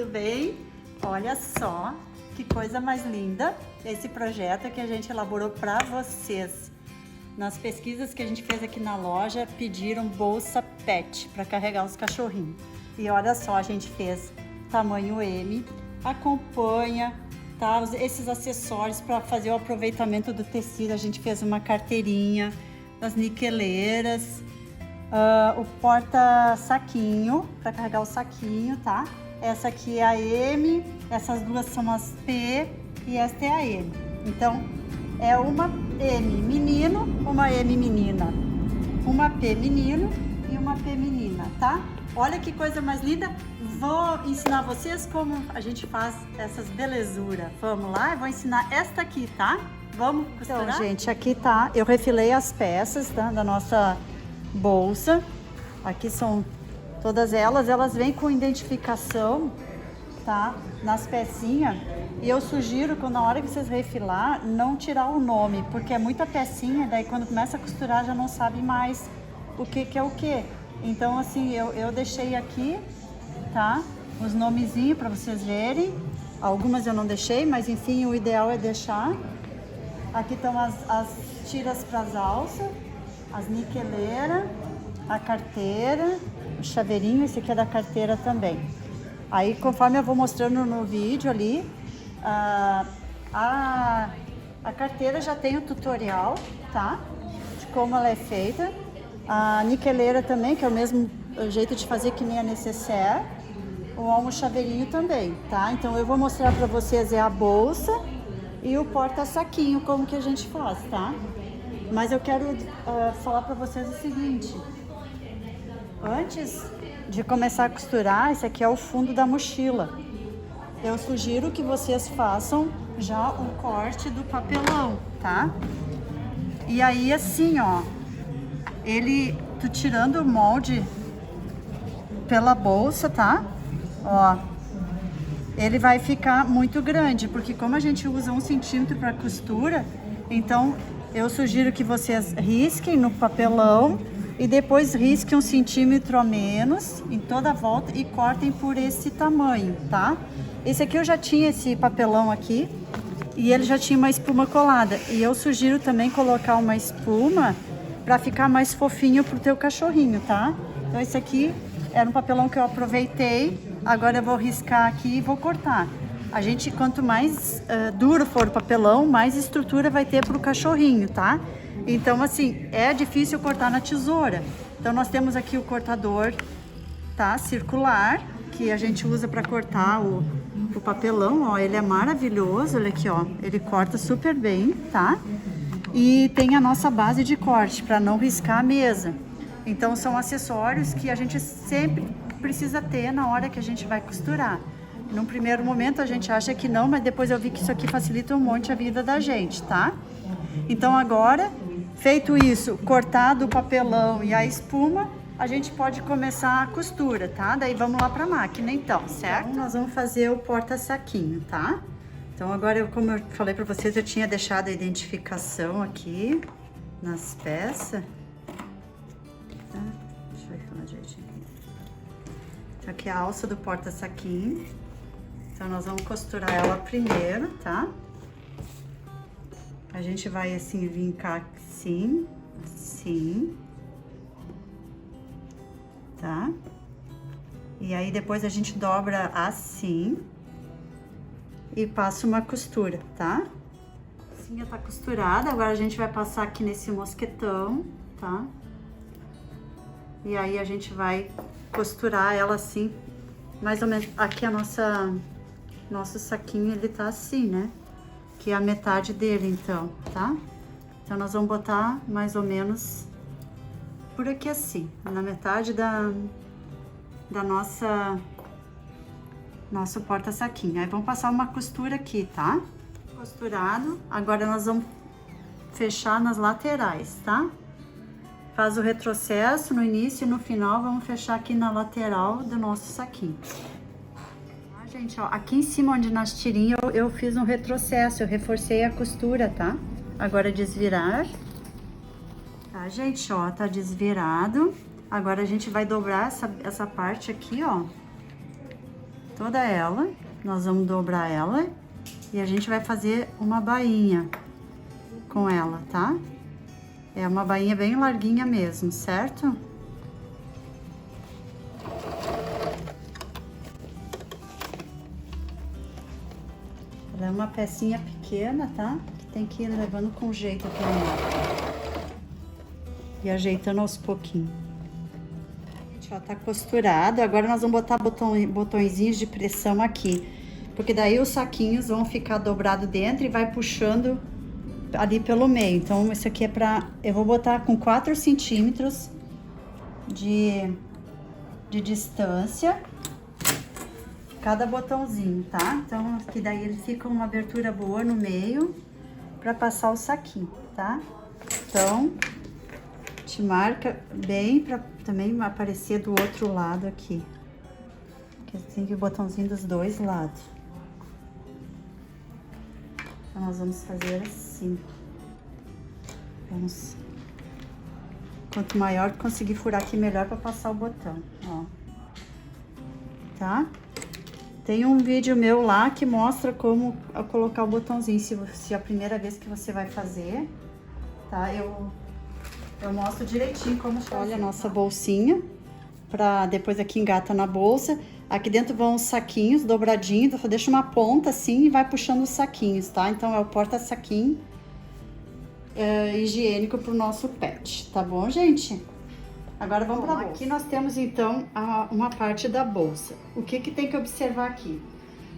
tudo bem? Olha só que coisa mais linda esse projeto que a gente elaborou para vocês. Nas pesquisas que a gente fez aqui na loja, pediram bolsa pet para carregar os cachorrinhos. E olha só, a gente fez tamanho M, acompanha, tá? Esses acessórios para fazer o aproveitamento do tecido. A gente fez uma carteirinha, as niqueleiras, o porta-saquinho, para carregar o saquinho, tá? Essa aqui é a M, essas duas são as P e esta é a M. Então, é uma M menino, uma M menina, uma P menino e uma P menina, tá? Olha que coisa mais linda. Vou ensinar vocês como a gente faz essas belezuras. Vamos lá? Eu vou ensinar esta aqui, tá? Vamos costurar? Então, gente, aqui tá. Eu refilei as peças, tá? Da nossa bolsa. Aqui são todas elas vêm com identificação, tá? Nas pecinhas. E eu sugiro que na hora que vocês refilar, não tirar o nome, porque é muita pecinha, daí quando começa a costurar já não sabe mais o que é o que. Então, assim, eu deixei aqui, tá? Os nomezinhos para vocês verem. Algumas eu não deixei, mas enfim, o ideal é deixar. Aqui estão as tiras para as alças, as niqueleiras, a carteira, o chaveirinho, esse aqui é da carteira também. Aí, conforme eu vou mostrando no vídeo ali, a carteira já tem o tutorial, tá? De como ela é feita. A niqueleira também, que é o mesmo jeito de fazer que nem a necessaire. O almochaveirinho também, tá? Então eu vou mostrar para vocês a bolsa e o porta-saquinho, como que a gente faz, tá? Mas eu quero falar para vocês o seguinte. Antes de começar a costurar, esse aqui é o fundo da mochila. Eu sugiro que vocês façam já o corte do papelão, tá? E aí assim, ó, tu tirando o molde pela bolsa, tá? Ó, ele vai ficar muito grande, porque como a gente usa 1 centímetro para costura, então eu sugiro que vocês risquem no papelão e depois risquem 1 centímetro a menos em toda a volta e cortem por esse tamanho, tá? Esse aqui eu já tinha esse papelão aqui e ele já tinha uma espuma colada. E eu sugiro também colocar uma espuma para ficar mais fofinho pro teu cachorrinho, tá? Então esse aqui era um papelão que eu aproveitei, agora eu vou riscar aqui e vou cortar. A gente, quanto mais duro for o papelão, mais estrutura vai ter pro cachorrinho, tá? Então assim, é difícil cortar na tesoura. Então nós temos aqui o cortador, tá? Circular, que a gente usa para cortar o papelão, ó, ele é maravilhoso, olha aqui, ó, ele corta super bem, tá? E tem a nossa base de corte para não riscar a mesa. Então são acessórios que a gente sempre precisa ter na hora que a gente vai costurar. Num primeiro momento a gente acha que não, mas depois eu vi que isso aqui facilita um monte a vida da gente, tá? Então agora, feito isso, cortado o papelão e a espuma, a gente pode começar a costura, tá? Daí vamos lá para a máquina então, certo? Então, nós vamos fazer o porta-saquinho, tá? Então agora, como eu falei para vocês, eu tinha deixado a identificação aqui nas peças. Tá? Deixa eu falar direitinho. Então aqui é a alça do porta-saquinho. Então nós vamos costurar ela primeiro, tá? A gente vai assim vincar assim, assim. Tá? E aí depois a gente dobra assim e passa uma costura, tá? Assim já tá costurada, agora a gente vai passar aqui nesse mosquetão, tá? E aí a gente vai costurar ela assim, mais ou menos. Aqui nosso saquinho, ele tá assim, né? Que é a metade dele, então, tá? Então nós vamos botar mais ou menos por aqui assim, na metade da nosso porta-saquinho. Aí vamos passar uma costura aqui, tá? Costurado. Agora nós vamos fechar nas laterais, tá? Faz o retrocesso no início e no final vamos fechar aqui na lateral do nosso saquinho. Tá, gente, ó, aqui em cima onde nas tirinhas eu fiz um retrocesso, eu reforcei a costura, tá? Agora desvirar. Tá, gente, ó, tá desvirado. Agora a gente vai dobrar essa parte aqui, ó. toda ela, nós vamos dobrar ela e a gente vai fazer uma bainha com ela, tá? É uma bainha bem larguinha mesmo, certo? Ela é uma pecinha pequena, tá? Que tem que ir levando com jeito aqui no e ajeitando aos pouquinhos. Já tá costurado. Agora nós vamos botar botõezinhos de pressão aqui, porque daí os saquinhos vão ficar dobrados dentro e vai puxando ali pelo meio. Então isso aqui é pra... eu vou botar com 4 centímetros de distância cada botãozinho, tá? Então que daí ele fica uma abertura boa no meio para passar o saquinho, tá? Então te marca bem para também aparecer do outro lado aqui, que tem que o botãozinho dos dois lados. Então nós vamos fazer assim. Vamos, quanto maior conseguir furar aqui, melhor para passar o botão, ó. Tá? Tem um vídeo meu lá que mostra como colocar o botãozinho, se é a primeira vez que você vai fazer, tá? Eu mostro direitinho como fazer. Olha a nossa bolsinha, pra depois aqui engata na bolsa. Aqui dentro vão os saquinhos dobradinhos, só deixa uma ponta assim e vai puxando os saquinhos, tá? Então é o porta-saquinho higiênico pro nosso pet, tá bom, gente? Agora vamos pra bolsa. Aqui nós temos então uma parte da bolsa. O que tem que observar aqui?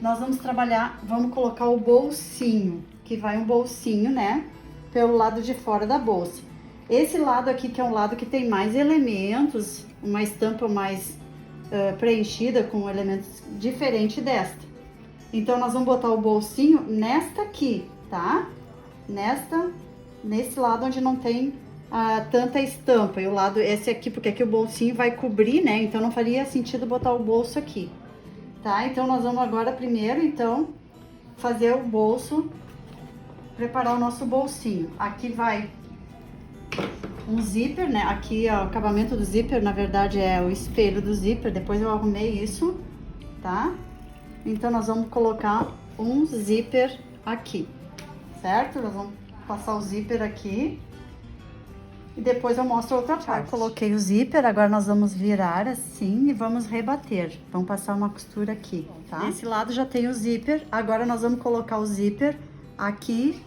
Nós vamos trabalhar, vamos colocar o bolsinho, que vai um bolsinho, né? Pelo lado de fora da bolsa. Esse lado aqui, que é um lado que tem mais elementos, uma estampa mais preenchida com elementos diferentes desta. Então, nós vamos botar o bolsinho nesta aqui, tá? Nesse lado onde não tem tanta estampa. E o lado, esse aqui, porque aqui o bolsinho vai cobrir, né? Então, não faria sentido botar o bolso aqui, tá? Então, nós vamos agora primeiro, então, fazer o bolso, preparar o nosso bolsinho. Aqui vai um zíper, né? Aqui ó, o acabamento do zíper, na verdade, é o espelho do zíper. Depois eu arrumei isso, tá? Então, nós vamos colocar um zíper aqui, certo? Nós vamos passar o zíper aqui e depois eu mostro outra parte. Eu coloquei o zíper, agora nós vamos virar assim e vamos rebater. Vamos passar uma costura aqui, tá? Desse lado já tem o zíper, agora nós vamos colocar o zíper aqui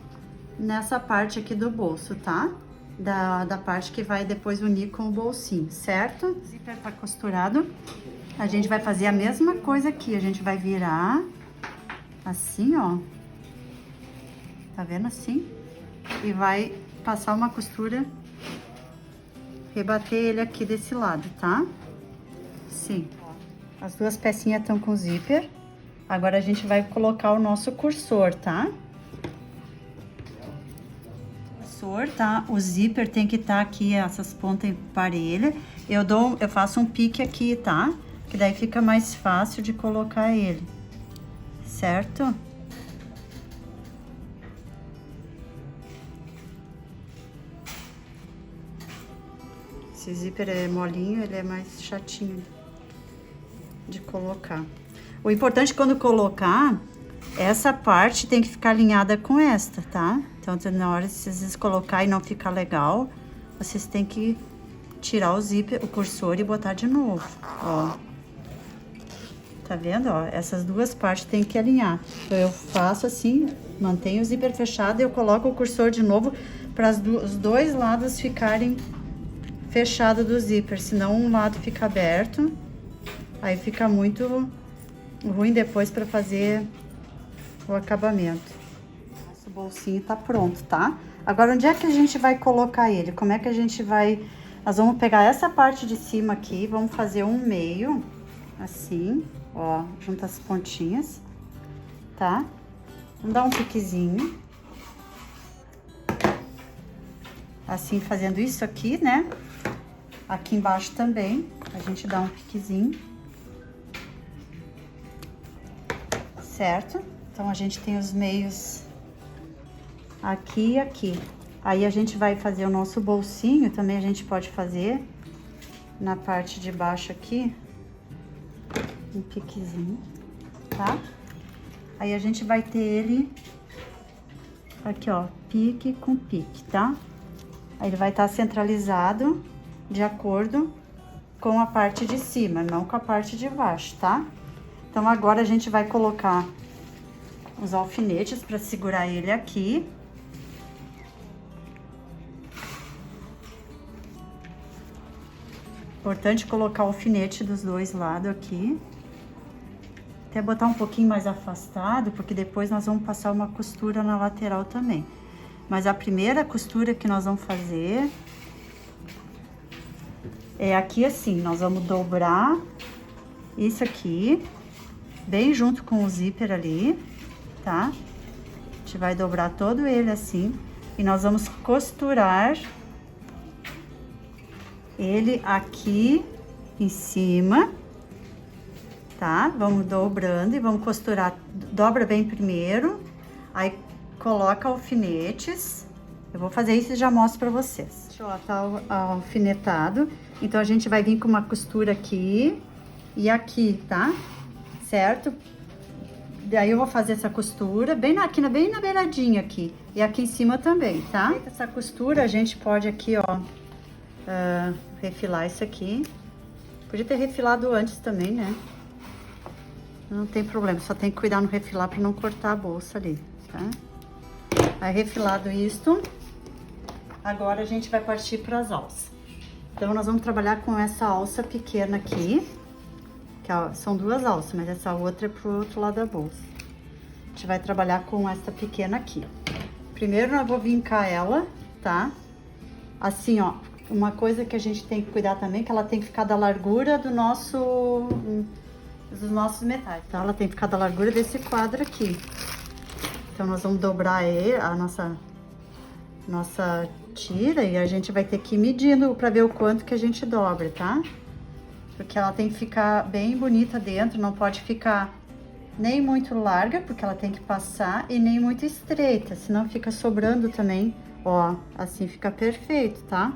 nessa parte aqui do bolso, tá? Da parte que vai depois unir com o bolsinho, certo? O zíper tá costurado. A gente vai fazer a mesma coisa aqui. A gente vai virar assim, ó. Tá vendo assim? E vai passar uma costura, rebater ele aqui desse lado, tá? Sim. As duas pecinhas estão com zíper. Agora a gente vai colocar o nosso cursor, tá? Tá? O zíper tem que estar aqui, essas pontas parelhas. Eu faço um pique aqui, tá? Que daí fica mais fácil de colocar ele, certo? Esse zíper é molinho, ele é mais chatinho de colocar. O importante quando colocar, essa parte tem que ficar alinhada com esta, tá? Então, na hora de vocês colocar e não ficar legal, vocês têm que tirar o zíper, o cursor e botar de novo, ó. Tá vendo, ó? Essas duas partes tem que alinhar. Então, eu faço assim, mantenho o zíper fechado e eu coloco o cursor de novo para os dois lados ficarem fechados do zíper, senão um lado fica aberto, aí fica muito ruim depois para fazer o acabamento. Nosso bolsinho tá pronto, tá? Agora, onde é que a gente vai colocar ele? Como é que a gente vai... Nós vamos pegar essa parte de cima aqui, vamos fazer um meio, assim, ó, junto as pontinhas, tá? Vamos dar um piquezinho. Assim, fazendo isso aqui, né? Aqui embaixo também, a gente dá um piquezinho. Certo? Então, a gente tem os meios aqui e aqui. Aí, a gente vai fazer o nosso bolsinho, também a gente pode fazer na parte de baixo aqui, um piquezinho. tá? Aí a gente vai ter ele aqui, ó, pique com pique, tá? Aí ele vai estar centralizado de acordo com a parte de cima, não com a parte de baixo, tá? Então agora a gente vai colocar os alfinetes para segurar ele aqui. Importante colocar o alfinete dos dois lados aqui. Até botar um pouquinho mais afastado, porque depois nós vamos passar uma costura na lateral também. Mas a primeira costura que nós vamos fazer é aqui assim, nós vamos dobrar isso aqui, bem junto com o zíper ali, tá? A gente vai dobrar todo ele assim, e nós vamos costurar ele aqui em cima, tá? Vamos dobrando e vamos costurar, dobra bem primeiro, aí coloca alfinetes. Eu vou fazer isso e já mostro pra vocês. Ó, tá alfinetado, então a gente vai vir com uma costura aqui e aqui, tá? Certo? Daí eu vou fazer essa costura bem na beiradinha aqui, e aqui em cima também, tá? Essa costura a gente pode aqui, ó, refilar isso aqui. Podia ter refilado antes também, né? Não tem problema, só tem que cuidar no refilar para não cortar a bolsa ali, tá? Aí, refilado isto, agora a gente vai partir para as alças. Então, nós vamos trabalhar com essa alça pequena aqui, que são duas alças, mas essa outra é pro outro lado da bolsa. A gente vai trabalhar com essa pequena aqui. Primeiro, eu vou vincar ela, tá? Assim, ó, uma coisa que a gente tem que cuidar também, que ela tem que ficar da largura dos nossos metais, tá? Ela tem que ficar da largura desse quadro aqui. Então, nós vamos dobrar a nossa tira e a gente vai ter que ir medindo pra ver o quanto que a gente dobra, tá? Porque ela tem que ficar bem bonita dentro, não pode ficar nem muito larga, porque ela tem que passar, e nem muito estreita, senão fica sobrando também, ó, assim fica perfeito, tá?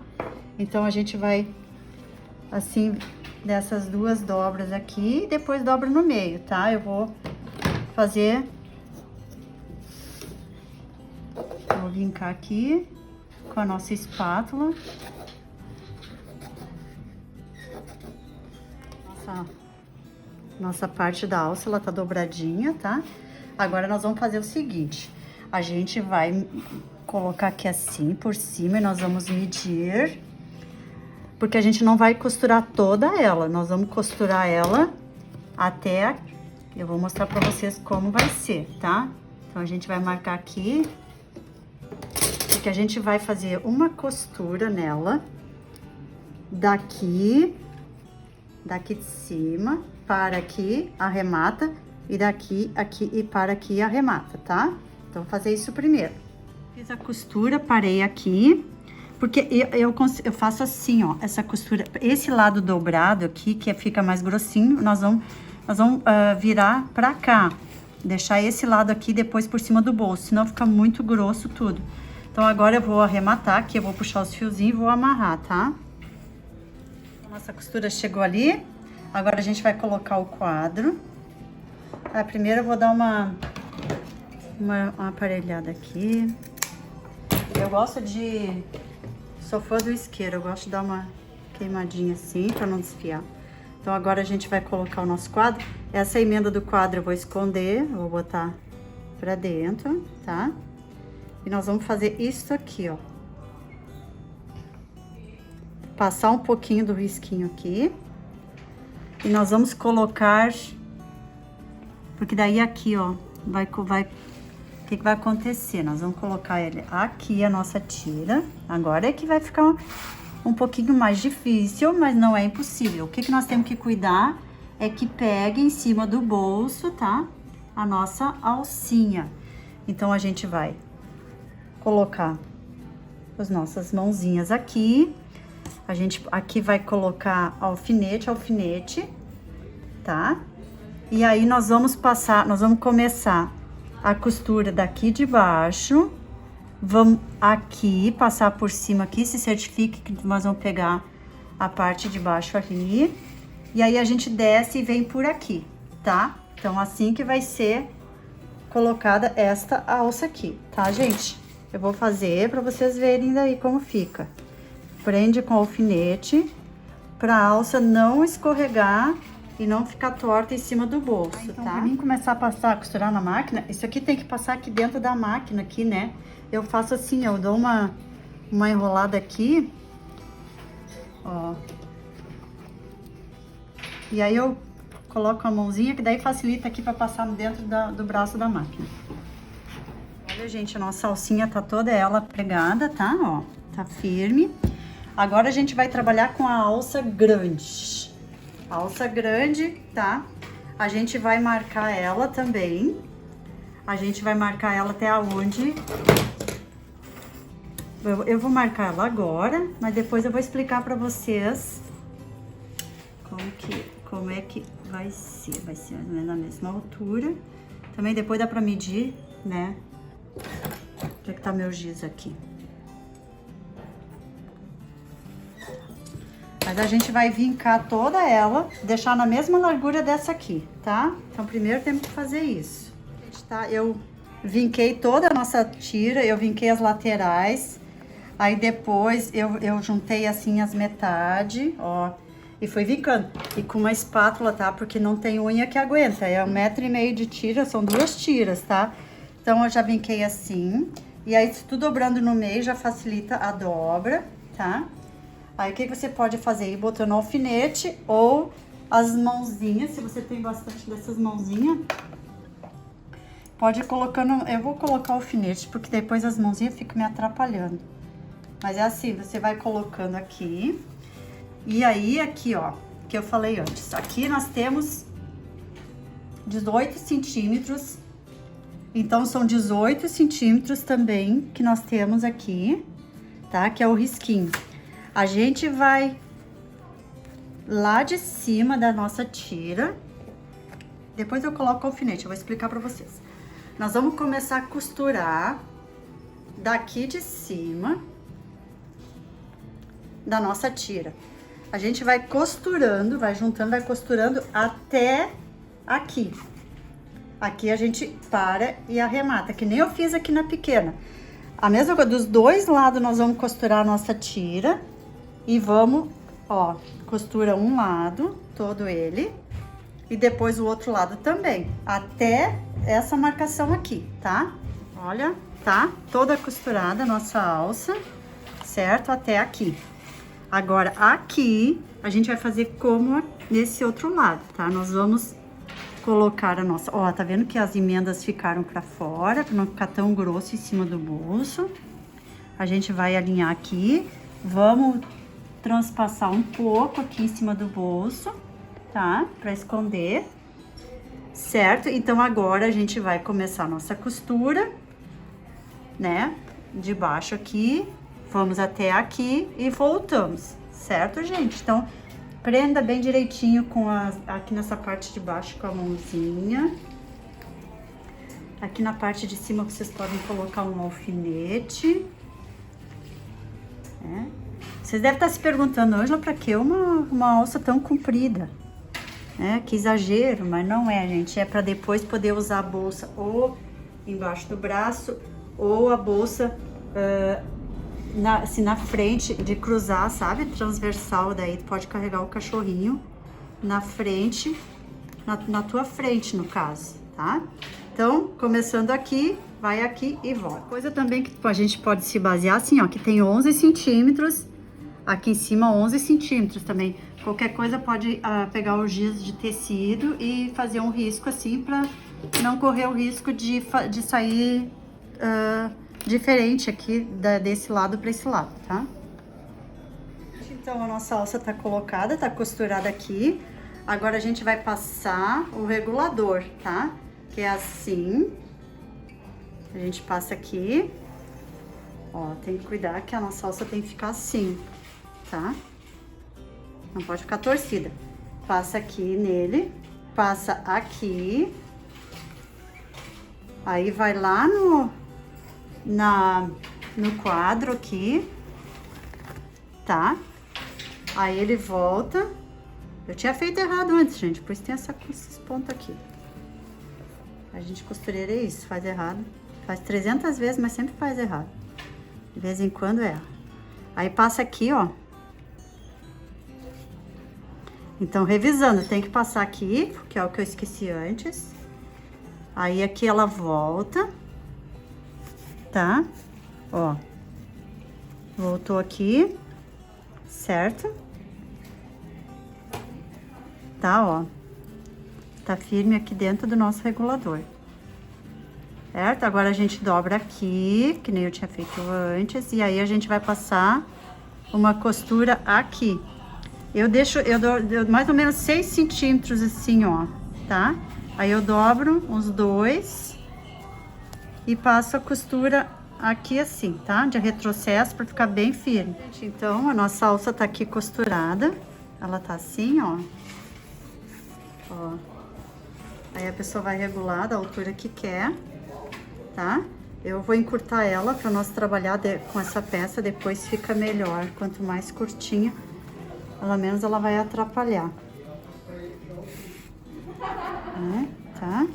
Então, a gente vai, assim, dessas duas dobras aqui, e depois dobra no meio, tá? Eu vou fazer... Vou vincar aqui com a nossa espátula. Nossa parte da alça, ela tá dobradinha, tá? Agora, nós vamos fazer o seguinte. A gente vai colocar aqui assim, por cima, e nós vamos medir... Porque a gente não vai costurar toda ela, nós vamos costurar ela até... Eu vou mostrar pra vocês como vai ser, tá? Então, a gente vai marcar aqui, porque a gente vai fazer uma costura nela, daqui de cima, para aqui, arremata, e daqui, aqui e para aqui, arremata, tá? Então, vou fazer isso primeiro. Fiz a costura, parei aqui... Porque eu faço assim, ó, essa costura, esse lado dobrado aqui, que fica mais grossinho, nós vamos virar pra cá. Deixar esse lado aqui depois por cima do bolso, senão fica muito grosso tudo. Então, agora eu vou arrematar aqui, eu vou puxar os fiozinhos e vou amarrar, tá? Nossa costura chegou ali, agora a gente vai colocar o quadro. Primeiro eu vou dar uma aparelhada aqui. Eu gosto de... Sou fã do isqueiro, eu gosto de dar uma queimadinha assim, pra não desfiar. Então, agora a gente vai colocar o nosso quadro. Essa emenda do quadro eu vou esconder, vou botar pra dentro, tá? E nós vamos fazer isso aqui, ó. Passar um pouquinho do risquinho aqui. E nós vamos colocar... Porque daí aqui, ó, o que vai acontecer? Nós vamos colocar ele aqui, a nossa tira. Agora é que vai ficar um pouquinho mais difícil, mas não é impossível. O que nós temos que cuidar é que pegue em cima do bolso, tá? A nossa alcinha. Então, a gente vai colocar as nossas mãozinhas aqui. A gente aqui vai colocar alfinete, tá? E aí, nós vamos começar a costura daqui de baixo, vamos aqui, passar por cima aqui, se certifique que nós vamos pegar a parte de baixo ali, e aí a gente desce e vem por aqui, tá? Então, assim que vai ser colocada esta alça aqui, tá, gente? Eu vou fazer pra vocês verem daí como fica. Prende com alfinete pra alça não escorregar e não ficar torta em cima do bolso, então, tá? Pra mim começar a costurar na máquina, isso aqui tem que passar aqui dentro da máquina, aqui, né? Eu faço assim, eu dou uma enrolada aqui, ó. E aí eu coloco a mãozinha, que daí facilita aqui pra passar dentro do braço da máquina. Olha, gente, a nossa alcinha tá toda ela pregada, tá? Ó, tá firme. Agora a gente vai trabalhar com a alça grande. A alça grande, tá? A gente vai marcar ela também. A gente vai marcar ela até aonde? Eu vou marcar ela agora, mas depois eu vou explicar pra vocês como é que vai ser. Vai ser na mesma altura. Também depois dá pra medir, né? Onde é que tá meu giz aqui? Mas a gente vai vincar toda ela, deixar na mesma largura dessa aqui, tá? Então, primeiro temos que fazer isso. Tá? Eu vinquei toda a nossa tira, eu vinquei as laterais, aí depois eu juntei assim as metades, ó, e fui vincando. E com uma espátula, tá? Porque não tem unha que aguenta, é 1,5 m de tira, são 2 tiras, tá? Então, eu já vinquei assim, e aí tudo dobrando no meio já facilita a dobra, tá? Aí, o que você pode fazer? Ir botando alfinete ou as mãozinhas, se você tem bastante dessas mãozinhas, pode ir colocando... Eu vou colocar alfinete, porque depois as mãozinhas ficam me atrapalhando. Mas é assim, você vai colocando aqui. E aí, aqui, ó, que eu falei antes. Aqui nós temos 18 centímetros. Então, são 18 centímetros também que nós temos aqui, tá? Que é o risquinho. A gente vai lá de cima da nossa tira. Depois eu coloco o alfinete, eu vou explicar pra vocês. Nós vamos começar a costurar daqui de cima da nossa tira. A gente vai costurando, vai juntando, vai costurando até aqui. Aqui a gente para e arremata, que nem eu fiz aqui na pequena. A mesma coisa, dos dois lados nós vamos costurar a nossa tira. E vamos, ó, costura um lado, todo ele, e depois o outro lado também, até essa marcação aqui, tá? Olha, tá toda costurada a nossa alça, certo? Até aqui. Agora, aqui, a gente vai fazer como nesse outro lado, tá? Nós vamos colocar a nossa... Ó, tá vendo que as emendas ficaram pra fora, pra não ficar tão grosso em cima do bolso. A gente vai alinhar aqui, vamos... transpassar um pouco aqui em cima do bolso, tá? Pra esconder, certo? Então, agora a gente vai começar a nossa costura, né? De baixo aqui, vamos até aqui e voltamos, certo, gente? Então, prenda bem direitinho com aqui nessa parte de baixo com a mãozinha. Aqui na parte de cima vocês podem colocar um alfinete, né? Vocês devem estar se perguntando, Ângela, pra que uma alça tão comprida? Que exagero, mas não é, gente. É pra depois poder usar a bolsa ou embaixo do braço, ou a bolsa assim, na frente, de cruzar, sabe? Transversal, daí tu pode carregar o cachorrinho na frente, na tua frente, no caso, tá? Então, começando aqui, vai aqui e volta. Coisa também que a gente pode se basear, assim, ó, que tem 11 centímetros... Aqui em cima 11 centímetros também. Qualquer coisa pode pegar o giz de tecido e fazer um risco assim pra não correr o risco de sair diferente aqui desse lado pra esse lado, tá? Então a nossa alça tá colocada, tá costurada aqui. Agora a gente vai passar o regulador, tá? Que é assim. A gente passa aqui. Ó, tem que cuidar que a nossa alça tem que ficar assim. Tá? Não pode ficar torcida. Passa aqui nele, passa aqui, aí vai lá no quadro aqui, tá? Aí ele volta. Eu tinha feito errado antes, gente, por isso tem esses pontos aqui. A gente costureira é isso, faz errado. Faz 300 vezes, mas sempre faz errado. De vez em quando erra. Aí passa aqui, ó. Então, revisando, tem que passar aqui, que é o que eu esqueci antes. Aí aqui ela volta, tá? Ó. Voltou aqui, certo? Tá, ó. Tá firme aqui dentro do nosso regulador. Certo? Agora a gente dobra aqui, que nem eu tinha feito antes, e aí a gente vai passar uma costura aqui. Eu dou mais ou menos 6 centímetros assim, ó, tá? Aí eu dobro uns 2 e passo a costura aqui assim, tá? De retrocesso para ficar bem firme. Então, a nossa alça tá aqui costurada, ela tá assim, ó. Ó. Aí a pessoa vai regular da altura que quer, tá? Eu vou encurtar ela para nós trabalhar com essa peça, depois fica melhor. Quanto mais curtinha, pelo menos ela vai atrapalhar. Tá?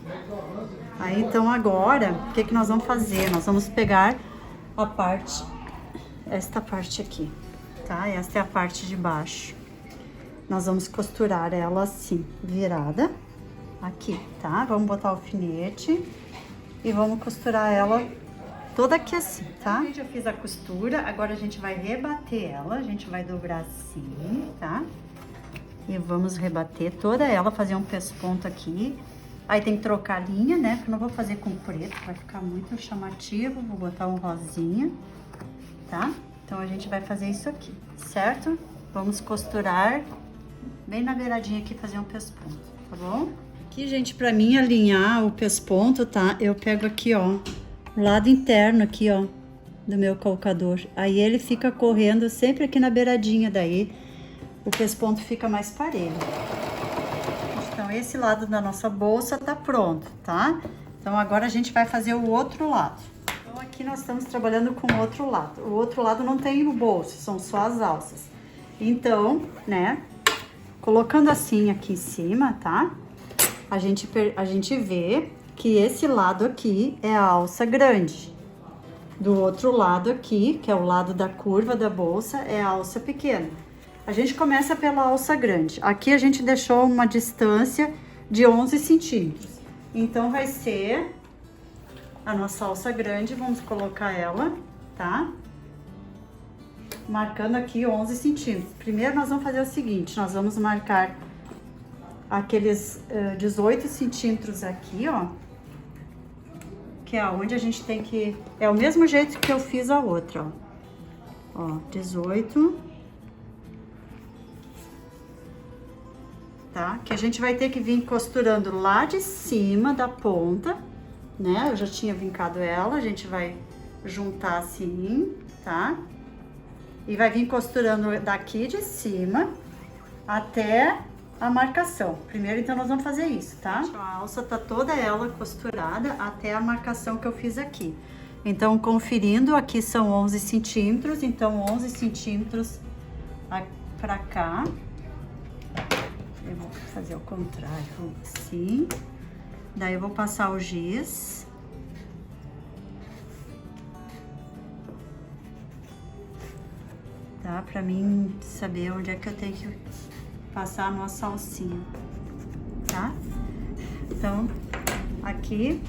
Aí, então, agora, o que que nós vamos fazer? Nós vamos pegar a parte, esta parte aqui, tá? Esta é a parte de baixo. Nós vamos costurar ela assim, virada, aqui, tá? Vamos botar o alfinete e vamos costurar ela toda aqui assim, tá? Eu já fiz a costura, agora a gente vai rebater ela, a gente vai dobrar assim, tá? E vamos rebater toda ela, fazer um pesponto aqui. Aí tem que trocar a linha, né? Porque eu não vou fazer com preto, vai ficar muito chamativo. Vou botar um rosinha, tá? Então a gente vai fazer isso aqui, certo? Vamos costurar bem na beiradinha aqui, fazer um pesponto, tá bom? Aqui, gente, pra mim alinhar o pesponto, tá? Eu pego aqui, ó, o lado interno aqui, ó, do meu calcador. Aí ele fica correndo sempre aqui na beiradinha, daí o pesponto fica mais parelho. Então, esse lado da nossa bolsa tá pronto, tá? Então, agora a gente vai fazer o outro lado. Então, aqui nós estamos trabalhando com o outro lado. O outro lado não tem o bolso, são só as alças. Então, né, colocando assim aqui em cima, tá? A gente vê que esse lado aqui é a alça grande. Do outro lado aqui, que é o lado da curva da bolsa, é a alça pequena. A gente começa pela alça grande. Aqui a gente deixou uma distância de 11 centímetros. Então, vai ser a nossa alça grande. Vamos colocar ela, tá? Marcando aqui 11 centímetros. Primeiro, nós vamos fazer o seguinte. Nós vamos marcar aqueles 18 centímetros aqui, ó. Que é onde a gente tem que... É o mesmo jeito que eu fiz a outra, ó. Ó, 18... Tá? Que a gente vai ter que vir costurando lá de cima da ponta, né? Eu já tinha vincado ela, a gente vai juntar assim, tá? E vai vir costurando daqui de cima até a marcação. Primeiro, então, nós vamos fazer isso, tá? A alça tá toda ela costurada até a marcação que eu fiz aqui. Então, conferindo, aqui são 11 centímetros, então 11 centímetros pra cá. Eu vou fazer ao contrário, assim. Daí eu vou passar o giz. Tá? Pra mim saber onde é que eu tenho que passar a nossa alcinha, tá? Então, aqui,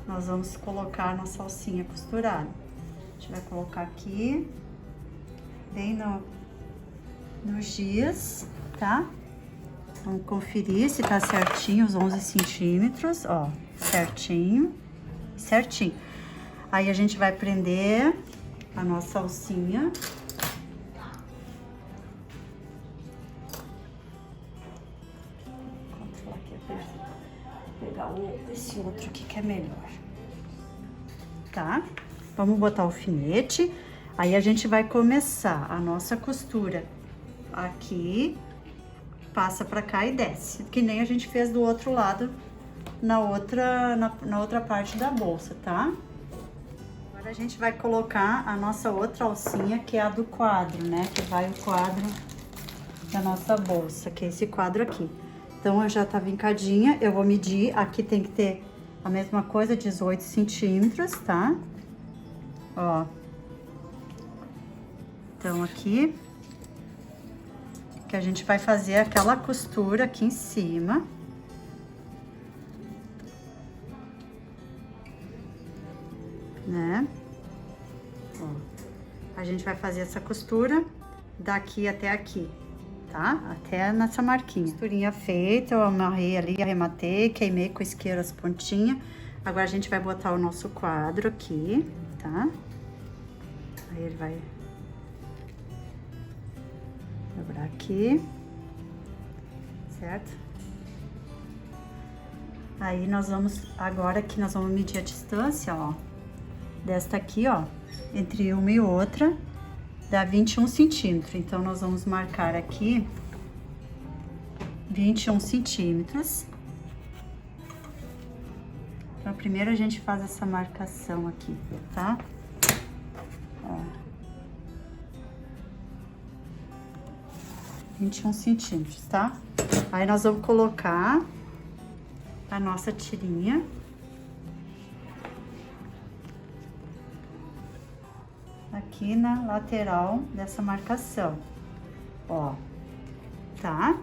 nós vamos colocar a nossa alcinha costurada. A gente vai colocar aqui, bem no giz, tá? Vamos conferir se tá certinho os 11 centímetros, ó, certinho, certinho. Aí a gente vai prender a nossa alcinha. Vou pegar esse outro aqui que é melhor, tá? Vamos botar o alfinete. Aí a gente vai começar a nossa costura aqui, passa pra cá e desce, que nem a gente fez do outro lado, na outra parte da bolsa, tá? Agora a gente vai colocar a nossa outra alcinha, que é a do quadro, né? Que vai o quadro da nossa bolsa, que é esse quadro aqui. Então, eu já tá vincadinha, eu vou medir, aqui tem que ter a mesma coisa, 18 centímetros, tá? Ó. Então, aqui, que a gente vai fazer aquela costura aqui em cima. Né? Ó, a gente vai fazer essa costura daqui até aqui, tá? Até nessa marquinha. Costurinha feita, eu amarrei ali, arrematei, queimei com isqueiro as pontinhas. Agora a gente vai botar o nosso quadro aqui, tá? Aí ele vai dobrar aqui, certo? Aí nós vamos, agora que nós vamos medir a distância, ó. Desta aqui, ó, entre uma e outra, dá 21 centímetros. Então, nós vamos marcar aqui 21 centímetros. Então, primeiro a gente faz essa marcação aqui, tá? Ó. 21 centímetros, tá? Aí, nós vamos colocar a nossa tirinha. Aqui na lateral dessa marcação, ó, tá?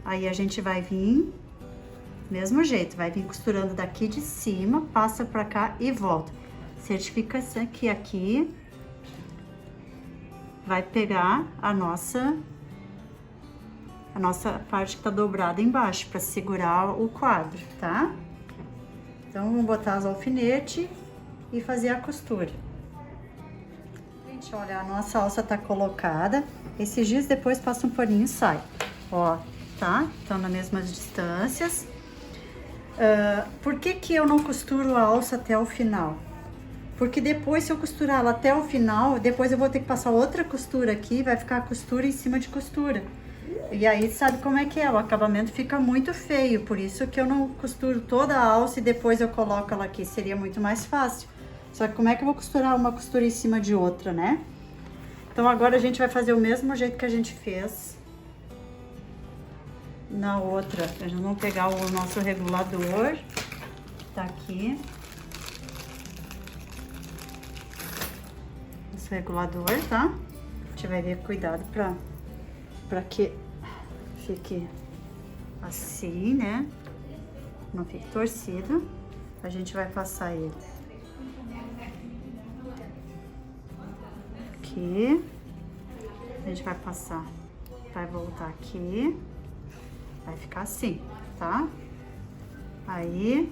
Aí a gente vai vir, mesmo jeito, vai vir costurando daqui de cima, passa pra cá e volta. Certifica-se que aqui vai pegar a nossa parte que tá dobrada embaixo, pra segurar o quadro, tá? Então, vamos botar os alfinetes e fazer a costura. Gente, olha, a nossa alça tá colocada. Esses dias depois passa um paninho e sai. Ó, tá? Estão nas mesmas distâncias. Por que que eu não costuro a alça até o final? Porque depois, se eu costurar ela até o final, depois eu vou ter que passar outra costura aqui, vai ficar costura em cima de costura. E aí, sabe como é que é? O acabamento fica muito feio, por isso que eu não costuro toda a alça e depois eu coloco ela aqui. Seria muito mais fácil. Só que como é que eu vou costurar uma costura em cima de outra, né? Então, agora a gente vai fazer o mesmo jeito que a gente fez na outra. A gente vai pegar o nosso regulador, tá aqui. Esse regulador, tá? A gente vai ver cuidado pra que fique assim, né? Não fique torcido. A gente vai passar ele aqui, a gente vai passar, vai voltar aqui, vai ficar assim, tá? Aí,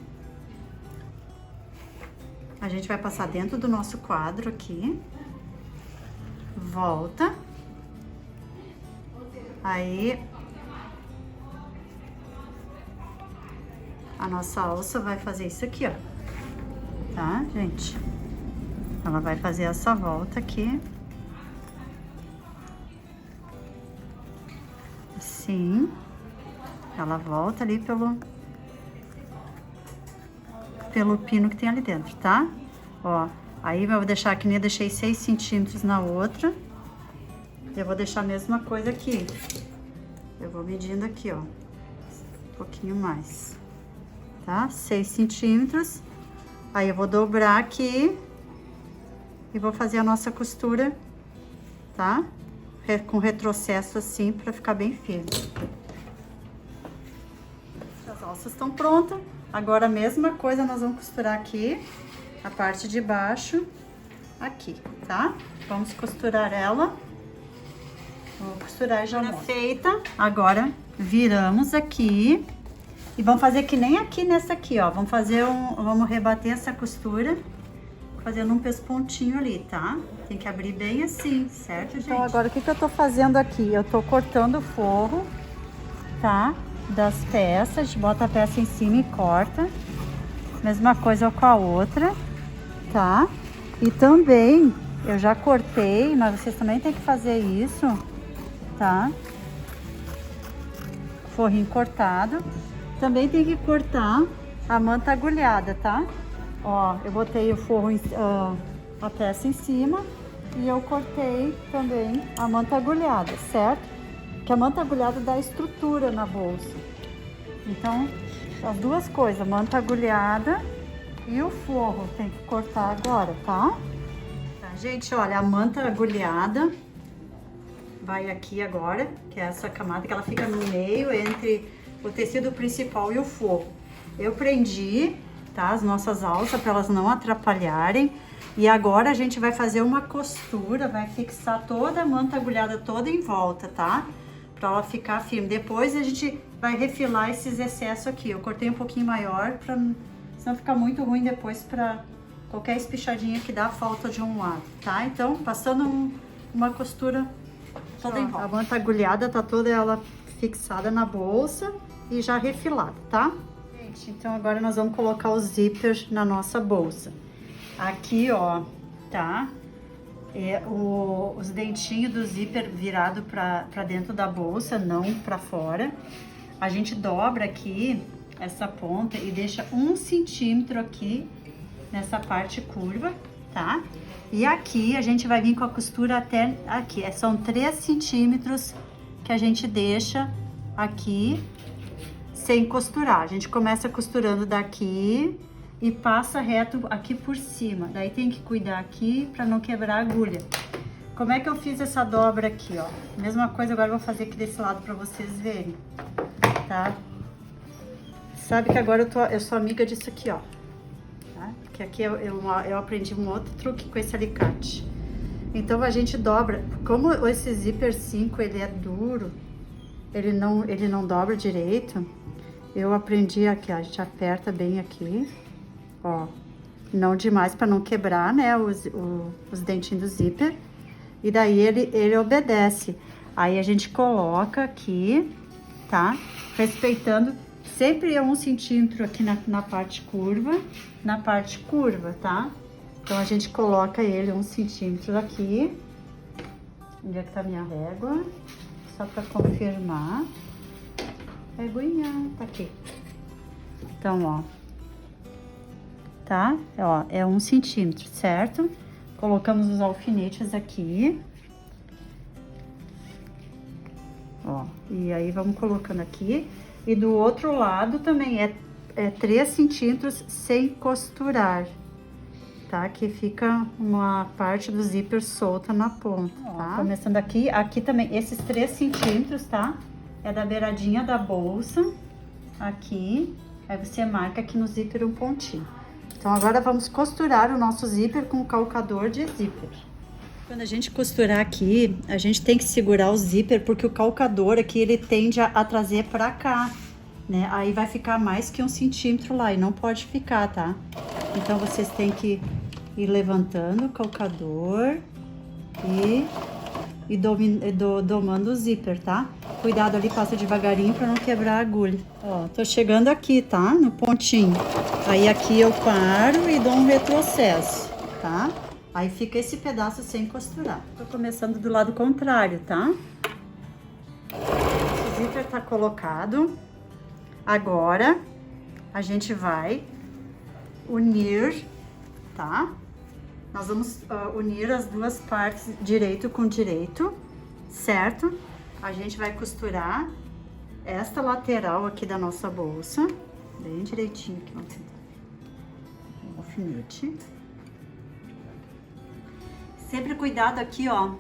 a gente vai passar dentro do nosso quadro aqui, volta, aí, a nossa alça vai fazer isso aqui, ó, tá, gente? Ela vai fazer essa volta aqui. Assim, ela volta ali pelo pino que tem ali dentro, tá? Ó, aí eu vou deixar que nem eu deixei 6 centímetros na outra. Eu vou deixar a mesma coisa aqui. Eu vou medindo aqui, ó, um pouquinho mais, tá? 6 centímetros. Aí eu vou dobrar aqui e vou fazer a nossa costura, tá? Com retrocesso assim, pra ficar bem firme. As alças estão prontas. Agora a mesma coisa, nós vamos costurar aqui, a parte de baixo, aqui, tá? Vamos costurar ela. Vou costurar e já mostro. Feita. Agora, viramos aqui. E vamos fazer que nem aqui nessa aqui, ó. Vamos rebater essa costura, fazendo um pespontinho ali, tá? Tem que abrir bem assim, certo, gente? Então, agora, o que eu tô fazendo aqui? Eu tô cortando o forro, tá? Das peças, a gente bota a peça em cima e corta. Mesma coisa com a outra, tá? E também, eu já cortei, mas vocês também tem que fazer isso, tá? Forrinho cortado. Também tem que cortar a manta agulhada, tá? Ó, eu botei o forro, a peça em cima e eu cortei também a manta agulhada, certo? Que a manta agulhada dá estrutura na bolsa. Então, as duas coisas, manta agulhada e o forro, tem que cortar agora, tá? Tá, gente, olha, a manta agulhada vai aqui agora, que é essa camada que ela fica no meio entre o tecido principal e o forro. Eu prendi, tá, as nossas alças para elas não atrapalharem. E agora a gente vai fazer uma costura, vai fixar toda a manta agulhada toda em volta, tá? Pra ela ficar firme. Depois a gente vai refilar esses excessos aqui. Eu cortei um pouquinho maior, pra senão ficar muito ruim depois pra qualquer espichadinha que dá falta de um lado, tá? Então, passando uma costura toda em volta. A manta agulhada tá toda ela fixada na bolsa e já refilada, tá? Gente, então agora nós vamos colocar os zippers na nossa bolsa. Aqui, ó, tá? Os dentinhos do zíper virado pra dentro da bolsa, não pra fora. A gente dobra aqui essa ponta e deixa 1 centímetro aqui nessa parte curva, tá? E aqui a gente vai vir com a costura até aqui. São 3 centímetros que a gente deixa aqui sem costurar. A gente começa costurando daqui e passa reto aqui por cima. Daí tem que cuidar aqui para não quebrar a agulha. Como é que eu fiz essa dobra aqui, ó? Mesma coisa agora eu vou fazer aqui desse lado para vocês verem, tá? Sabe que agora eu sou amiga disso aqui, ó. Tá? Que aqui eu aprendi um outro truque com esse alicate. Então a gente dobra. Como esse zíper 5 ele é duro, ele não dobra direito. Eu aprendi aqui, ó, a gente aperta bem aqui. Ó, não demais para não quebrar, né, os dentinhos do zíper. E daí ele obedece. Aí a gente coloca aqui, tá? Respeitando sempre 1 centímetro aqui na parte curva, tá? Então a gente coloca ele 1 centímetro aqui. Onde é que tá a minha régua? Só para confirmar. Reguinha, tá aqui. Então, ó. Tá? Ó, é 1 centímetro, certo? Colocamos os alfinetes aqui. Ó, e aí vamos colocando aqui. E do outro lado também é 3 centímetros sem costurar, tá? Que fica uma parte do zíper solta na ponta, tá? Ó, começando aqui também, esses 3 centímetros, tá? É da beiradinha da bolsa, aqui. Aí você marca aqui no zíper um pontinho. Então, agora vamos costurar o nosso zíper com o calcador de zíper. Quando a gente costurar aqui, a gente tem que segurar o zíper, porque o calcador aqui, ele tende a trazer pra cá, né? Aí vai ficar mais que 1 centímetro lá, e não pode ficar, tá? Então, vocês têm que ir levantando o calcador e domando o zíper, tá? Cuidado ali, passa devagarinho pra não quebrar a agulha. Ó, tô chegando aqui, tá? No pontinho. Aí aqui eu paro e dou um retrocesso, tá? Aí fica esse pedaço sem costurar. Tô começando do lado contrário, tá? O zíper tá colocado. Agora, a gente vai unir, tá? Nós vamos unir as duas partes, direito com direito, certo? A gente vai costurar esta lateral aqui da nossa bolsa, bem direitinho aqui, vamos tentar. Um alfinete. Sempre cuidado aqui, ó,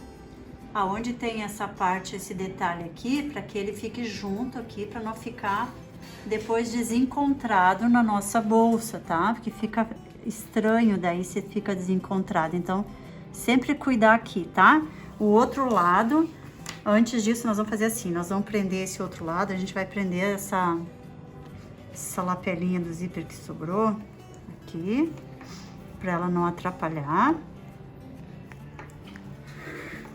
aonde tem essa parte, esse detalhe aqui, para que ele fique junto aqui, para não ficar depois desencontrado na nossa bolsa, tá? Porque fica estranho daí se fica desencontrado. Então, sempre cuidar aqui, tá? O outro lado, antes disso, nós vamos fazer assim, nós vamos prender esse outro lado, a gente vai prender essa lapelinha do zíper que sobrou aqui, para ela não atrapalhar.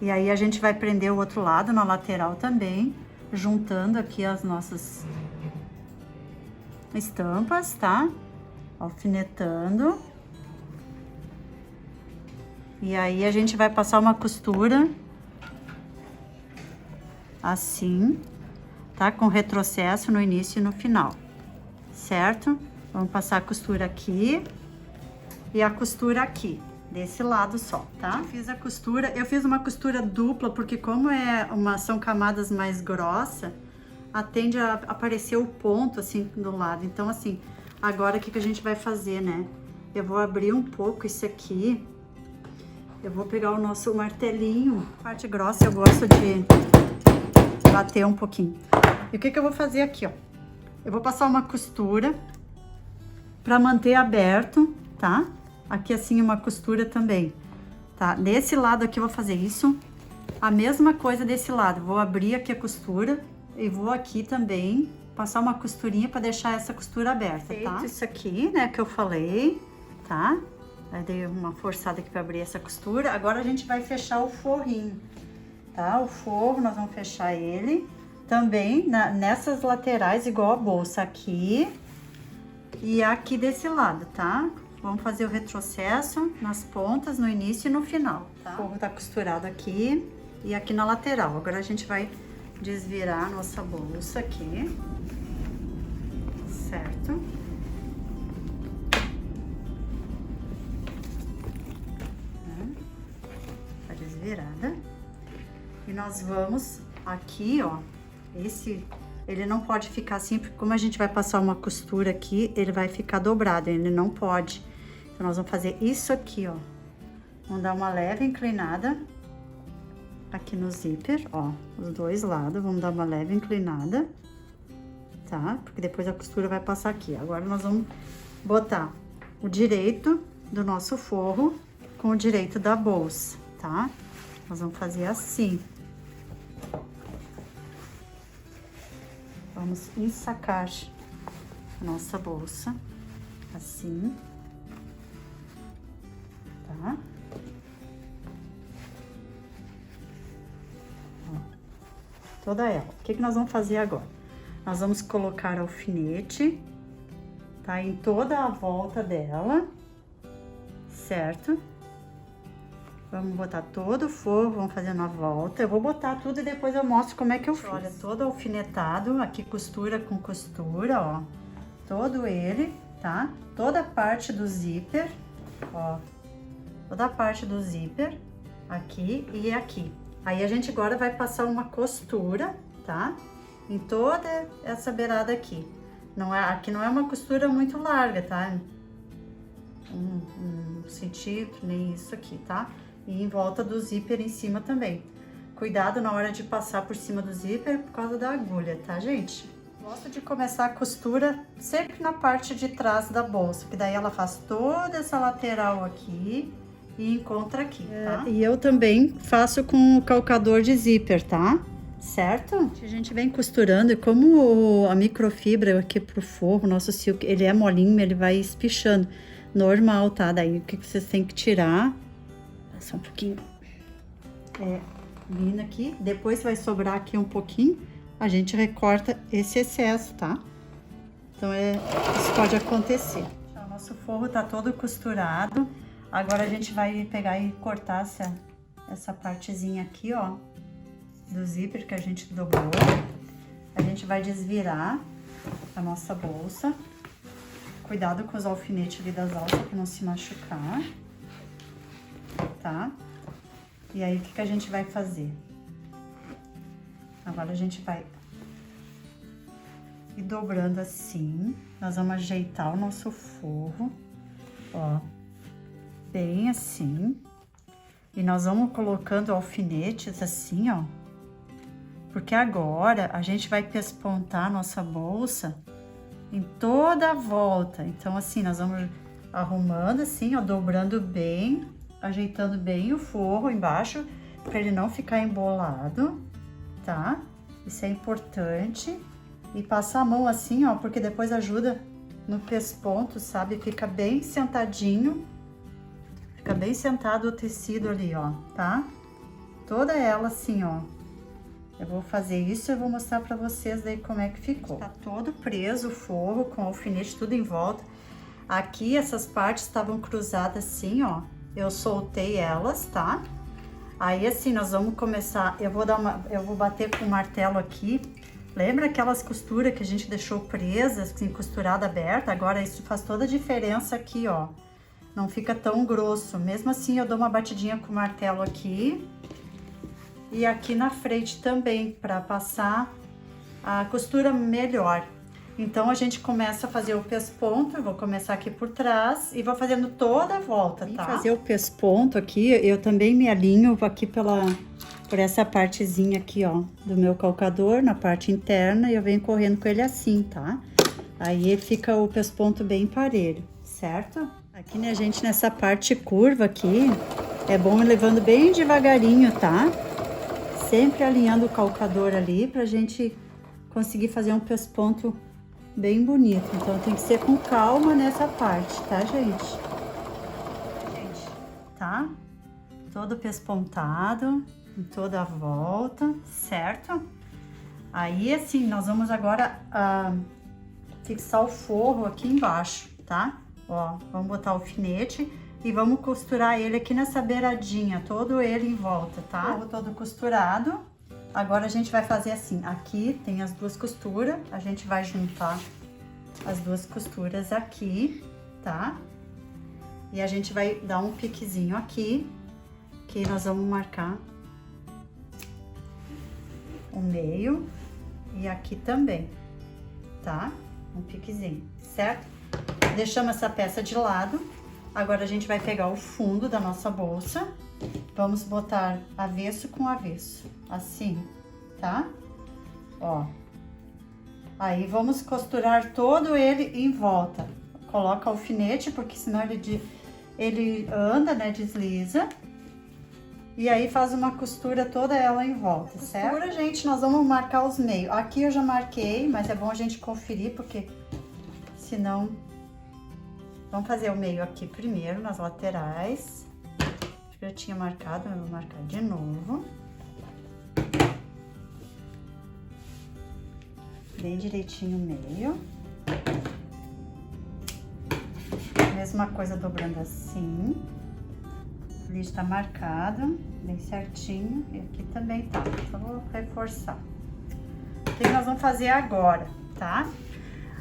E aí a gente vai prender o outro lado na lateral também, juntando aqui as nossas estampas, tá? Alfinetando. E aí a gente vai passar uma costura assim, tá? Com retrocesso no início e no final, certo? Vamos passar a costura aqui e a costura aqui, desse lado só, tá? Eu fiz uma costura dupla, porque como são camadas mais grossas, tende a aparecer o ponto, assim, do lado. Então, assim, agora o que a gente vai fazer, né? Eu vou abrir um pouco isso aqui. Eu vou pegar o nosso martelinho. A parte grossa eu gosto de bater um pouquinho. E o que eu vou fazer aqui, ó? Eu vou passar uma costura pra manter aberto, tá? Aqui assim uma costura também, tá? Desse lado aqui eu vou fazer isso. A mesma coisa desse lado. Vou abrir aqui a costura e vou aqui também passar uma costurinha pra deixar essa costura aberta, tá? Feito isso aqui, né, que eu falei, tá? Aí dei uma forçada aqui pra abrir essa costura. Agora a gente vai fechar o forrinho, tá? O forro, nós vamos fechar ele também nessas laterais, igual a bolsa aqui e aqui desse lado, tá? Vamos fazer o retrocesso nas pontas, no início e no final, tá? O forro tá costurado aqui e aqui na lateral. Agora a gente vai desvirar a nossa bolsa aqui, certo? Tá desvirada. E nós vamos aqui, ó, ele não pode ficar assim, porque como a gente vai passar uma costura aqui, ele vai ficar dobrado, ele não pode. Então, nós vamos fazer isso aqui, ó. Vamos dar uma leve inclinada aqui no zíper, ó, os dois lados, vamos dar uma leve inclinada, tá? Porque depois a costura vai passar aqui. Agora, nós vamos botar o direito do nosso forro com o direito da bolsa, tá? Nós vamos fazer assim. Vamos ensacar a nossa bolsa, assim, tá? Ó, toda ela. O que nós vamos fazer agora? Nós vamos colocar alfinete, tá? Em toda a volta dela, certo? Vamos botar todo o forro, vamos fazendo a volta. Eu vou botar tudo e depois eu mostro como é que eu fiz. Olha, todo alfinetado, aqui costura com costura, ó. Todo ele, tá? Toda a parte do zíper, ó. Toda a parte do zíper, aqui e aqui. Aí a gente agora vai passar uma costura, tá? Em toda essa beirada aqui. Aqui não é uma costura muito larga, tá? Um centímetro, nem isso aqui, tá? E em volta do zíper em cima também. Cuidado na hora de passar por cima do zíper por causa da agulha, tá, gente? Gosto de começar a costura sempre na parte de trás da bolsa, que daí ela faz toda essa lateral aqui e encontra aqui, tá? E eu também faço com o calcador de zíper, tá? Certo? A gente vem costurando e como a microfibra aqui pro forro, nosso silk, ele é molinho, ele vai espichando. Normal, tá? Daí o que vocês têm que tirar... Só um pouquinho linha aqui, depois vai sobrar aqui um pouquinho, a gente recorta esse excesso, tá? Então, isso pode acontecer. O nosso forro tá todo costurado, agora a gente vai pegar e cortar essa partezinha aqui, ó, do zíper que a gente dobrou. A gente vai desvirar a nossa bolsa. Cuidado com os alfinetes ali das alças para não se machucar. Tá? E aí, o que a gente vai fazer? Agora, a gente vai ir dobrando assim. Nós vamos ajeitar o nosso forro, ó, bem assim. E nós vamos colocando alfinetes assim, ó. Porque agora, a gente vai pespontar a nossa bolsa em toda a volta. Então, assim, nós vamos arrumando assim, ó, dobrando bem, ajeitando bem o forro embaixo, para ele não ficar embolado, tá? Isso é importante. E passar a mão assim, ó, porque depois ajuda no pesponto, sabe? Fica bem sentadinho, fica bem sentado o tecido ali, ó, tá? Toda ela assim, ó. Eu vou fazer isso e eu vou mostrar pra vocês daí como é que ficou. Tá todo preso o forro, com alfinete tudo em volta. Aqui, essas partes estavam cruzadas assim, ó. Eu soltei elas, tá? Aí, assim, nós vamos começar... Eu vou bater com o martelo aqui. Lembra aquelas costuras que a gente deixou presas, assim, costurada aberta? Agora, isso faz toda a diferença aqui, ó. Não fica tão grosso. Mesmo assim, eu dou uma batidinha com o martelo aqui. E aqui na frente também, pra passar a costura melhor. Então a gente começa a fazer o pesponto, eu vou começar aqui por trás e vou fazendo toda a volta, tá? Pra fazer o pesponto aqui, eu também me alinho aqui por essa partezinha aqui, ó, do meu calcador, na parte interna, e eu venho correndo com ele assim, tá? Aí fica o pesponto bem parelho, certo? Aqui, né, gente, nessa parte curva aqui, é bom ir levando bem devagarinho, tá? Sempre alinhando o calcador ali pra gente conseguir fazer um pesponto bem bonito. Então tem que ser com calma nessa parte, tá, gente? Tá? Todo pespontado, em toda a volta, certo? Aí, assim, nós vamos agora fixar o forro aqui embaixo, tá? Ó, vamos botar o alfinete e vamos costurar ele aqui nessa beiradinha, todo ele em volta, tá? Forro todo costurado. Agora a gente vai fazer assim, aqui tem as duas costuras, a gente vai juntar as duas costuras aqui, tá? E a gente vai dar um piquezinho aqui, que nós vamos marcar o meio e aqui também, tá? Um piquezinho, certo? Deixamos essa peça de lado. Agora a gente vai pegar o fundo da nossa bolsa, vamos botar avesso com avesso, assim, tá? Ó. Aí vamos costurar todo ele em volta. Coloca alfinete, porque senão ele anda, né, desliza. E aí faz uma costura toda ela em volta, certo? Agora, gente, nós vamos marcar os meios. Aqui eu já marquei, mas é bom a gente conferir, porque senão... Vamos fazer o meio aqui primeiro, nas laterais. Já tinha marcado, mas vou marcar de novo. Bem direitinho o meio. Mesma coisa dobrando assim. Ali está marcado, bem certinho. E aqui também tá. Só vou reforçar. O que nós vamos fazer agora, tá?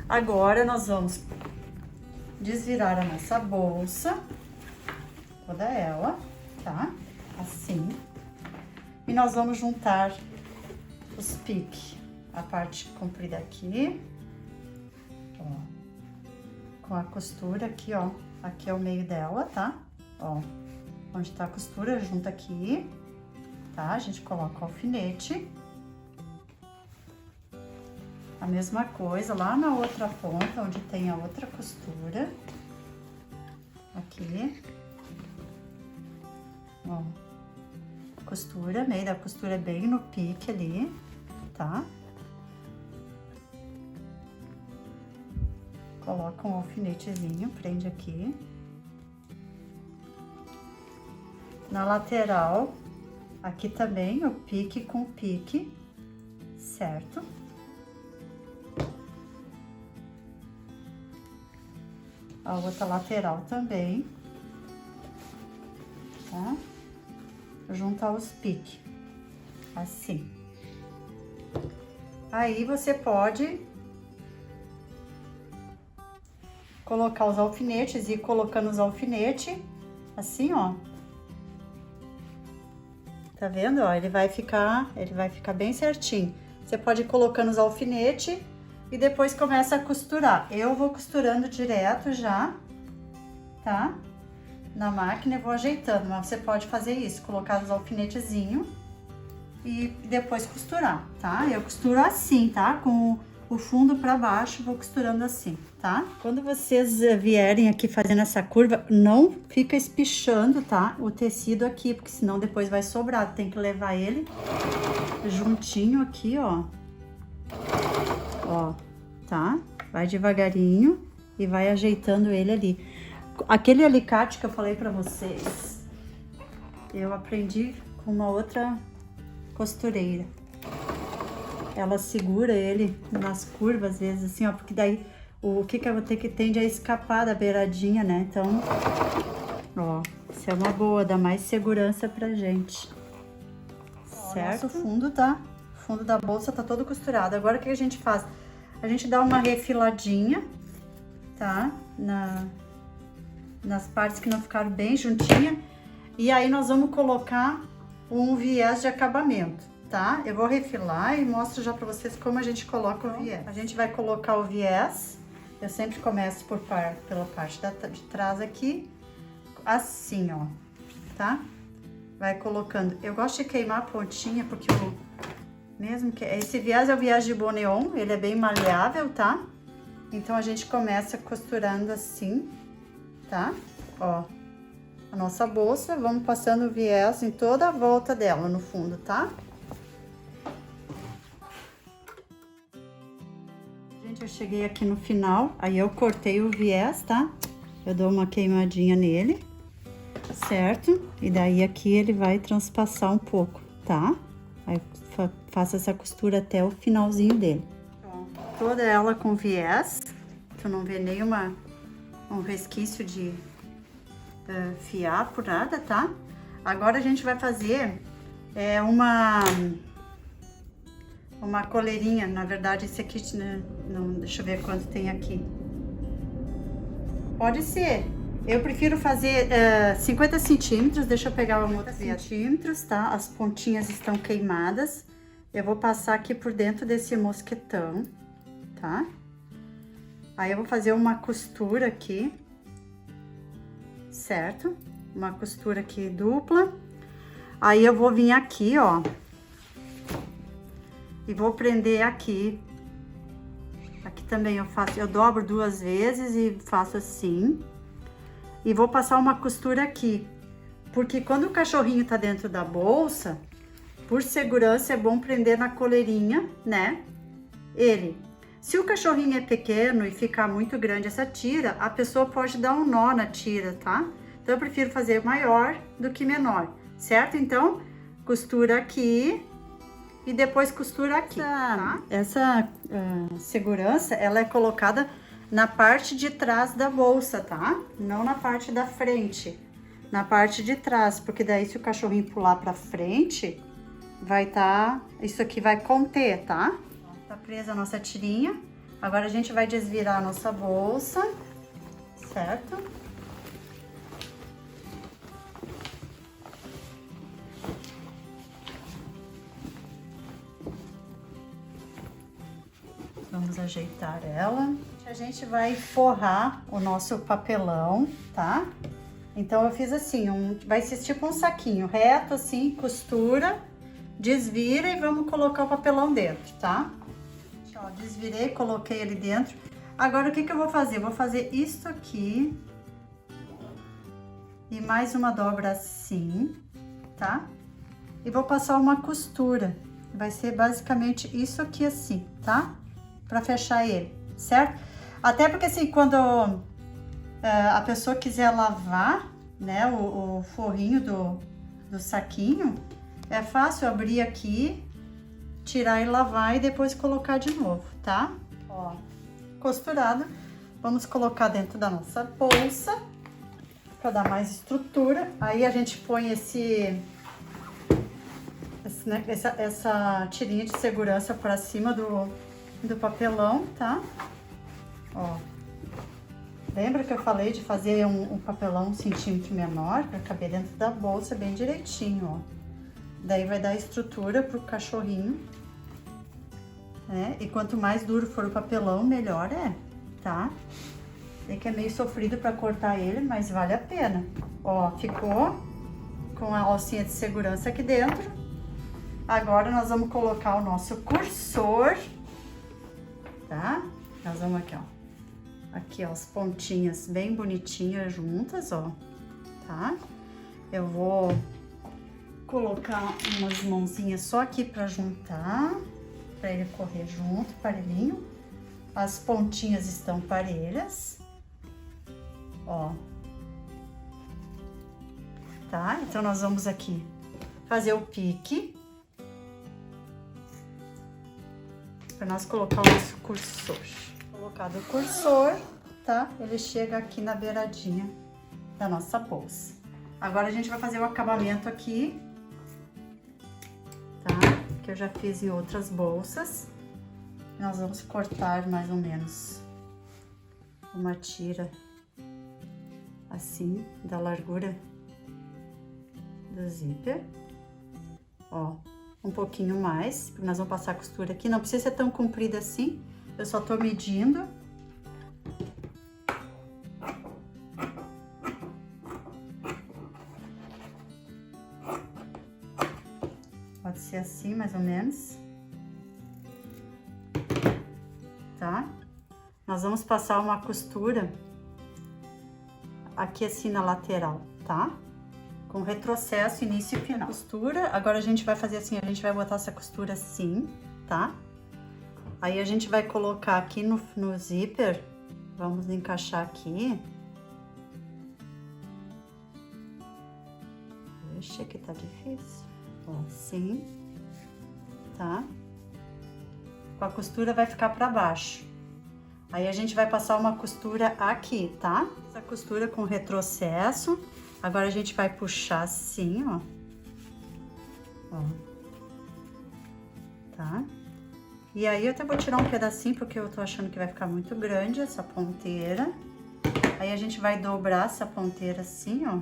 Agora nós vamos desvirar a nossa bolsa, toda ela, tá? Assim. E nós vamos juntar os piques, a parte comprida aqui, ó, com a costura aqui, ó. Aqui é o meio dela, tá? Ó, onde tá a costura, junta aqui, tá? A gente coloca o alfinete. A mesma coisa lá na outra ponta, onde tem a outra costura. Aqui. Ó. Costura, meio da costura bem no pique ali, tá? Coloca um alfinetezinho, prende aqui. Na lateral, aqui também, o pique com pique, certo? A outra lateral também, tá? Juntar os piques, assim. Aí você pode colocar os alfinetes e ir colocando os alfinetes, assim, ó. Tá vendo, ó? Ele vai ficar bem certinho. Você pode ir colocando os alfinetes e depois começa a costurar. Eu vou costurando direto já, tá? Na máquina eu vou ajeitando, mas você pode fazer isso, colocar os alfinetezinhos e depois costurar, tá? Eu costuro assim, tá? Com o fundo pra baixo, vou costurando assim, tá? Quando vocês vierem aqui fazendo essa curva, não fica espichando, tá? O tecido aqui, porque senão depois vai sobrar. Tem que levar ele juntinho aqui, ó. Ó, tá? Vai devagarinho e vai ajeitando ele ali. Aquele alicate que eu falei pra vocês, eu aprendi com uma outra costureira. Ela segura ele nas curvas, às vezes, assim, ó, porque daí o que eu vou ter que tende a escapar da beiradinha, né? Então, ó, isso é uma boa, dá mais segurança pra gente. Certo? O fundo tá, o fundo da bolsa tá todo costurado. Agora o que a gente faz? A gente dá uma refiladinha, tá? Nas partes que não ficaram bem juntinha. E aí nós vamos colocar um viés de acabamento, tá? Eu vou refilar e mostro já pra vocês como a gente coloca o viés. A gente vai colocar o viés, eu sempre começo pela parte de trás aqui, assim, ó, tá? Vai colocando. Eu gosto de queimar a pontinha, porque mesmo que... Esse viés é o viés de Boneon, ele é bem maleável, tá? Então, a gente começa costurando assim, tá? Ó, a nossa bolsa, vamos passando o viés em toda a volta dela, no fundo, tá? Gente, eu cheguei aqui no final, aí eu cortei o viés, tá? Eu dou uma queimadinha nele, certo? E daí aqui ele vai transpassar um pouco, tá? Aí faço essa costura até o finalzinho dele. Toda ela com viés, tu não vê nenhum resquício de fiapo, nada, tá? Agora a gente vai fazer uma coleirinha. Na verdade, esse aqui, né, não, deixa eu ver quanto tem aqui. Pode ser. Eu prefiro fazer 50 centímetros, deixa eu pegar um outro centímetros, tá? As pontinhas estão queimadas. Eu vou passar aqui por dentro desse mosquetão, tá? Aí eu vou fazer uma costura aqui, certo? Uma costura aqui dupla. Aí eu vou vir aqui, ó, e vou prender aqui. Aqui também eu dobro 2 vezes e faço assim. E vou passar uma costura aqui, porque quando o cachorrinho tá dentro da bolsa, por segurança é bom prender na coleirinha, né? Se o cachorrinho é pequeno e ficar muito grande essa tira, a pessoa pode dar um nó na tira, tá? Então eu prefiro fazer maior do que menor, certo? Então, costura aqui e depois costura aqui, tá? Essa segurança, ela é colocada na parte de trás da bolsa, tá? Não na parte da frente, na parte de trás, porque daí se o cachorrinho pular pra frente, isso aqui vai conter, tá? Tá presa a nossa tirinha. Agora a gente vai desvirar a nossa bolsa, certo? Vamos ajeitar ela. A gente vai forrar o nosso papelão, tá? Então, eu fiz assim, vai ser tipo um saquinho reto, assim, costura, desvira e vamos colocar o papelão dentro, tá? Ó, desvirei, coloquei ele dentro. Agora, o que que eu vou fazer? Vou fazer isso aqui e mais uma dobra assim, tá? E vou passar uma costura. Vai ser basicamente isso aqui assim, tá? Pra fechar ele, certo? Até porque assim, quando a pessoa quiser lavar, né, o forrinho do saquinho, é fácil abrir aqui, tirar e lavar e depois colocar de novo, tá? Ó, costurado. Vamos colocar dentro da nossa bolsa para dar mais estrutura. Aí a gente põe essa tirinha de segurança para cima do papelão, tá? Ó, lembra que eu falei de fazer um papelão 1 centímetro menor para caber dentro da bolsa bem direitinho, ó. Daí vai dar estrutura pro cachorrinho, né? E quanto mais duro for o papelão, melhor é, tá? É que é meio sofrido para cortar ele, mas vale a pena. Ó, ficou com a alcinha de segurança aqui dentro. Agora nós vamos colocar o nosso cursor, tá? Nós vamos aqui, ó. Aqui, ó, as pontinhas bem bonitinhas juntas, ó, tá? Eu vou colocar umas mãozinhas só aqui pra juntar, pra ele correr junto, parelhinho. As pontinhas estão parelhas, ó. Tá? Então, nós vamos aqui fazer o pique pra nós colocar o nosso cursor. Colocado o cursor, tá? Ele chega aqui na beiradinha da nossa bolsa. Agora a gente vai fazer o acabamento aqui, tá? Que eu já fiz em outras bolsas. Nós vamos cortar mais ou menos uma tira assim, da largura do zíper. Ó, um pouquinho mais, porque nós vamos passar a costura aqui. Não precisa ser tão comprida assim, eu só tô medindo. Pode ser assim, mais ou menos. Tá? Nós vamos passar uma costura aqui assim na lateral, tá? Com retrocesso, início e final. Costura, agora a gente vai fazer assim, a gente vai botar essa costura assim, tá? Aí a gente vai colocar aqui no zíper, vamos encaixar aqui. Ixi, aqui tá difícil. Ó, assim, tá? A costura vai ficar pra baixo. Aí a gente vai passar uma costura aqui, tá? Essa costura com retrocesso. Agora a gente vai puxar assim, ó. Ó. Tá? E aí eu até vou tirar um pedacinho, porque eu tô achando que vai ficar muito grande essa ponteira. Aí a gente vai dobrar essa ponteira assim, ó.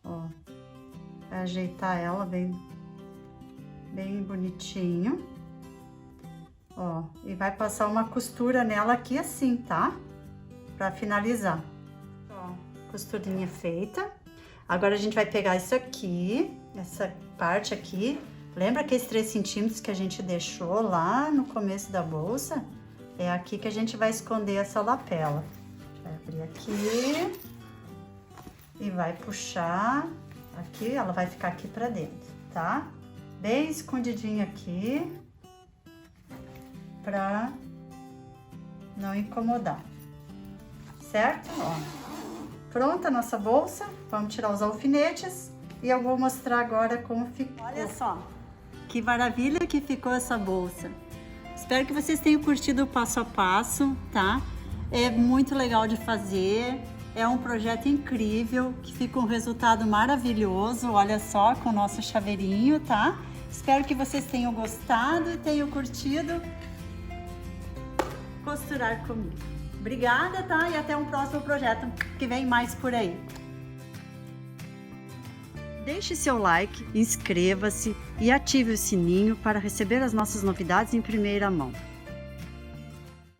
Ó. Vai ajeitar ela bem bonitinho. Ó, e vai passar uma costura nela aqui assim, tá? Pra finalizar. Ó, costurinha feita. Agora a gente vai pegar isso aqui, essa parte aqui. Lembra aqueles 3 centímetros que a gente deixou lá no começo da bolsa? É aqui que a gente vai esconder essa lapela. Vai abrir aqui e vai puxar aqui, ela vai ficar aqui pra dentro, tá? Bem escondidinho aqui, pra não incomodar, certo? Ó, pronta a nossa bolsa, vamos tirar os alfinetes e eu vou mostrar agora como ficou. Olha só, que maravilha que ficou essa bolsa. Espero que vocês tenham curtido o passo a passo, tá? É muito legal de fazer, é um projeto incrível, que fica um resultado maravilhoso, olha só, com o nosso chaveirinho, tá? Espero que vocês tenham gostado e tenham curtido costurar comigo. Obrigada, tá? E até um próximo projeto que vem mais por aí. Deixe seu like, inscreva-se e ative o sininho para receber as nossas novidades em primeira mão.